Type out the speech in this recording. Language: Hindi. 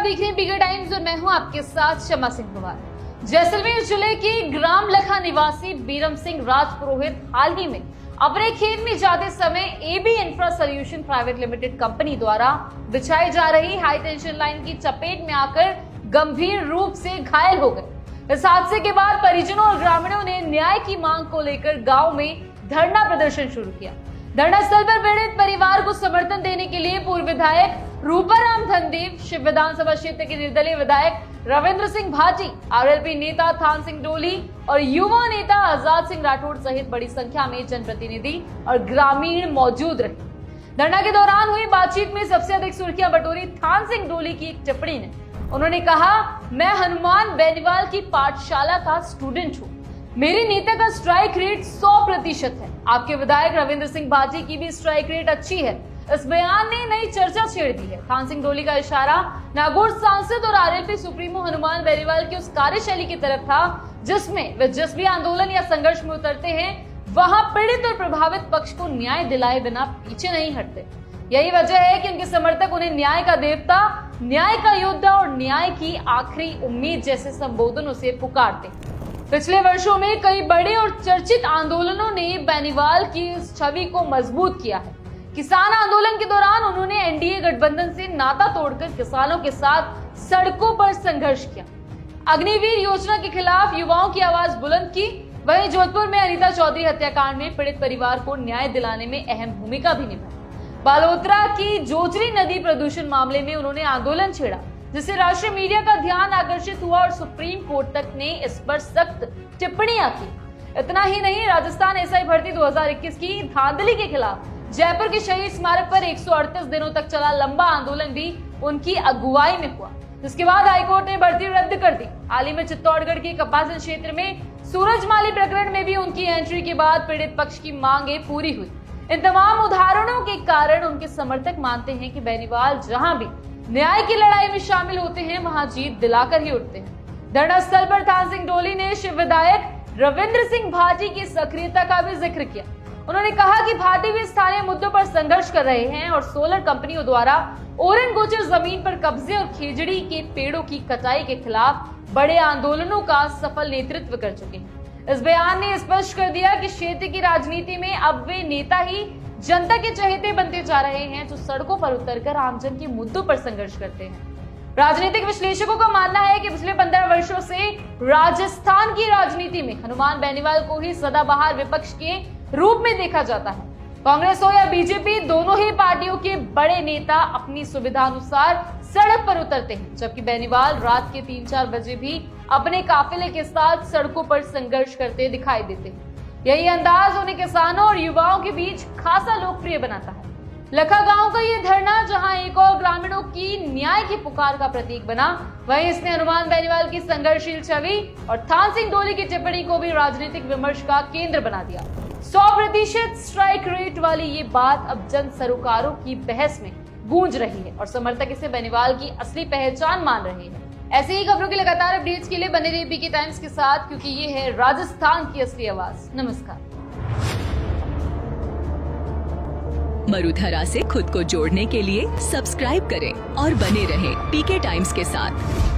देख रहे हैं पीके टाइम्स और मैं हूं आपके साथ शमा सिंह पवार। जैसलमेर जिले के ग्राम लखा निवासी बीरम सिंह राजपुरोहित हाल ही में अपने खेत में जाते समय AB infra solution private limited company द्वारा बिछाई जा रही हाई टेंशन लाइन की चपेट में आकर गंभीर रूप से घायल हो गए। इस हादसे के बाद परिजनों और ग्रामीणों ने न्याय की मांग को लेकर गांव में धरना प्रदर्शन शुरू किया। धरना स्थल पर पीड़ित परिवार को समर्थन देने के लिए पूर्व विधायक रूपाराम धनदेव, शिव विधानसभा क्षेत्र के निर्दलीय विधायक रविंद्र सिंह भाटी, आरएलपी नेता थान सिंह डोली और युवा नेता आजाद सिंह राठौड़ सहित बड़ी संख्या में जनप्रतिनिधि और ग्रामीण मौजूद रहे। धरना के दौरान हुई बातचीत में सबसे अधिक सुर्खियां बटोरी थान सिंह डोली की एक टिप्पणी ने। उन्होंने कहा, मैं हनुमान बेनीवाल की पाठशाला का स्टूडेंट हूँ, मेरे नेता का स्ट्राइक रेट 100% है। आपके विधायक रविंद्र सिंह भाटी की भी स्ट्राइक रेट अच्छी है। इस बयान ने नई चर्चा छेड़ दी है। थान सिंह डोली का इशारा नागौर सांसद और आरएलपी सुप्रीमो हनुमान बेनीवाल की उस कार्यशैली की तरफ था जिसमें वे जिस भी आंदोलन या संघर्ष में उतरते हैं वहां पीड़ित और प्रभावित पक्ष को न्याय दिलाए बिना पीछे नहीं हटते। यही वजह है कि उनके समर्थक उन्हें न्याय का देवता, न्याय का योद्धा और न्याय की आखिरी उम्मीद जैसे संबोधनों से पुकारते। पिछले वर्षों में कई बड़े और चर्चित आंदोलनों ने बेनीवाल की इस छवि को मजबूत किया है। किसान आंदोलन के दौरान उन्होंने एनडीए गठबंधन से नाता तोड़कर किसानों के साथ सड़कों पर संघर्ष किया। अग्निवीर योजना के खिलाफ युवाओं की आवाज बुलंद की। वहीं जोधपुर में अनीता चौधरी हत्याकांड में पीड़ित परिवार को न्याय दिलाने में अहम भूमिका भी निभाई। बालोतरा की जोजरी नदी प्रदूषण मामले में उन्होंने आंदोलन छेड़ा जिससे राष्ट्रीय मीडिया का ध्यान आकर्षित हुआ और सुप्रीम कोर्ट तक ने इस पर सख्त टिप्पणियां की। इतना ही नहीं, राजस्थान एसआई भर्ती 2021 की धांधली के खिलाफ जयपुर के शहीद स्मारक पर 138 दिनों तक चला लंबा आंदोलन भी उनकी अगुवाई में हुआ, जिसके बाद हाईकोर्ट ने भर्ती रद्द कर दी। हाल ही में चित्तौड़गढ़ के कपासन क्षेत्र में सूरजमाली प्रकरण में भी उनकी एंट्री के बाद पीड़ित पक्ष की मांगे पूरी हुई। इन तमाम उदाहरणों के कारण उनके समर्थक मानते हैं कि बेनीवाल जहां भी न्याय की लड़ाई में शामिल होते हैं वहां जीत दिलाकर ही उठते हैं। धरना स्थल पर थान सिंह डोली ने शिव विधायक रविंद्र सिंह भाटी की सक्रियता का भी जिक्र किया। उन्होंने कहा कि भाटी भी स्थानीय मुद्दों पर संघर्ष कर रहे हैं और सोलर कंपनियों द्वारा ओरन गोचर जमीन पर कब्जे और खेजड़ी के पेड़ों की कटाई के खिलाफ बड़े आंदोलनों का सफल नेतृत्व कर चुके हैं। इस बयान ने स्पष्ट कर दिया कि क्षेत्र की राजनीति में अब वे नेता ही जनता के चहेते बनते जा रहे हैं जो सड़कों पर उतरकर आमजन के मुद्दों पर संघर्ष करते हैं। राजनीतिक विश्लेषकों का मानना है कि पिछले 15 वर्षों से राजस्थान की राजनीति में हनुमान बेनीवाल को ही सदाबहार विपक्ष के रूप में देखा जाता है। कांग्रेस हो या बीजेपी, दोनों ही पार्टियों के बड़े नेता अपनी सुविधा अनुसार सड़क पर उतरते हैं, जबकि बेनीवाल रात के 3-4 बजे भी अपने काफिले के साथ सड़कों पर संघर्ष करते दिखाई देते हैं। यही अंदाज उन्हें किसानों और युवाओं के बीच खासा लोकप्रिय बनाता है। लखा गांव का ये धरना जहां एक और ग्रामीणों की न्याय की पुकार का प्रतीक बना, वहीं इसने हनुमान बेनीवाल की संघर्षशील छवि और थान सिंह डोली की टिप्पणी को भी राजनीतिक विमर्श का केंद्र बना दिया। 100% स्ट्राइक रेट वाली ये बात अब जन सरोकारों की बहस में गूंज रही है और समर्थक इसे बेनीवाल की असली पहचान मान रहे हैं। ऐसे ही खबरों के लगातार अपडेट्स के लिए बने रहिए पीके टाइम्स के साथ, क्योंकि ये है राजस्थान की असली आवाज। नमस्कार। मरुधरा से खुद को जोड़ने के लिए सब्सक्राइब करें और बने रहें पीके टाइम्स के साथ।